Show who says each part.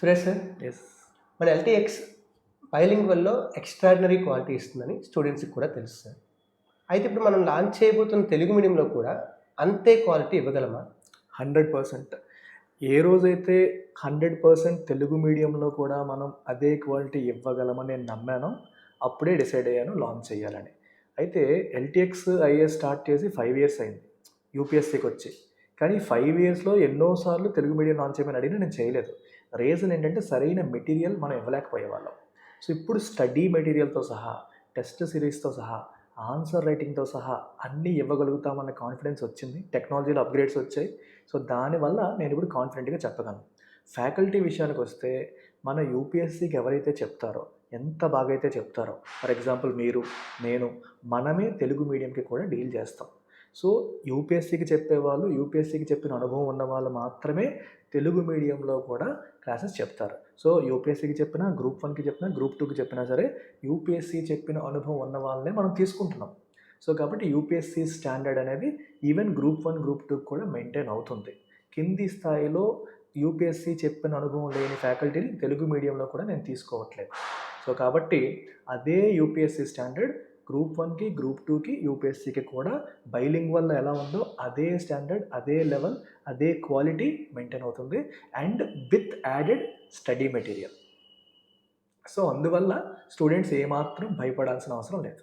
Speaker 1: Suresh sir,
Speaker 2: yes.
Speaker 1: మన LTX బైలింగ్వల్లో extraordinary quality ఇస్తుందని స్టూడెంట్స్కి కూడా తెలుసు సార్. అయితే ఇప్పుడు మనం లాంచ్ చేయబోతున్న తెలుగు మీడియంలో కూడా అంతే క్వాలిటీ ఇవ్వగలమా?
Speaker 2: 100%. ఏ రోజైతే 100% తెలుగు మీడియంలో కూడా మనం అదే క్వాలిటీ ఇవ్వగలమని నేను నమ్మానో అప్పుడే డిసైడ్ అయ్యాను లాంచ్ చేయాలని. అయితే ఎల్టీఎక్స్ ఐఏఎస్ స్టార్ట్ చేసి 5 years అయింది యూపీఎస్సీకి వచ్చి. కానీ 5 yearsలో ఎన్నోసార్లు తెలుగు మీడియం లాంచ్ చేయమని అడిగినా నేను చేయలేదు. రీజన్ ఏంటంటే సరైన మెటీరియల్ మనం ఇవ్వలేకపోయేవాళ్ళం. సో ఇప్పుడు స్టడీ మెటీరియల్తో సహా, టెస్ట్ సిరీస్తో సహా, ఆన్సర్ రైటింగ్తో సహా అన్నీ ఇవ్వగలుగుతామన్న కాన్ఫిడెన్స్ వచ్చింది. టెక్నాలజీలో అప్గ్రేడ్స్ వచ్చాయి. సో దానివల్ల నేను ఇప్పుడు కాన్ఫిడెంట్గా చెప్పగలను. ఫ్యాకల్టీ విషయానికి వస్తే మన యూపీఎస్సీకి ఎవరైతే చెప్తారో, ఎంత బాగా అయితే చెప్తారో, ఫర్ ఎగ్జాంపుల్ మీరు, నేను, మనమే తెలుగు మీడియంకి కూడా డీల్ చేస్తాం. సో యూపీఎస్సీకి చెప్పేవాళ్ళు, యూపీఎస్సీకి చెప్పిన అనుభవం ఉన్న వాళ్ళు మాత్రమే తెలుగు మీడియంలో కూడా క్లాసెస్ చెప్తారు. సో యూపీఎస్సీకి చెప్పినా, గ్రూప్ 1కి చెప్పినా, గ్రూప్ 2కి చెప్పినా సరే యూపీఎస్సీ చెప్పిన అనుభవం ఉన్న వాళ్ళనే మనం తీసుకుంటున్నాం. సో కాబట్టి యూపీఎస్సీ స్టాండర్డ్ అనేది ఈవెన్ గ్రూప్ 1, గ్రూప్ 2 కూడా మెయింటైన్ అవుతుంది. కింది స్థాయిలో యూపీఎస్సీ చెప్పిన అనుభవం లేని ఫ్యాకల్టీని తెలుగు మీడియంలో కూడా నేను తీసుకోవట్లేదు. సో కాబట్టి అదే యూపీఎస్సీ స్టాండర్డ్ గ్రూప్ 1కి, గ్రూప్ 2కి, యూపీఎస్సీకి కూడా బైలింగ్వల్ ఎలా ఉందో అదే స్టాండర్డ్, అదే లెవెల్, అదే క్వాలిటీ మెయింటైన్ అవుతుంది. And with added study material. So అందువల్ల స్టూడెంట్స్ ఏమాత్రం భయపడాల్సిన అవసరం లేదు.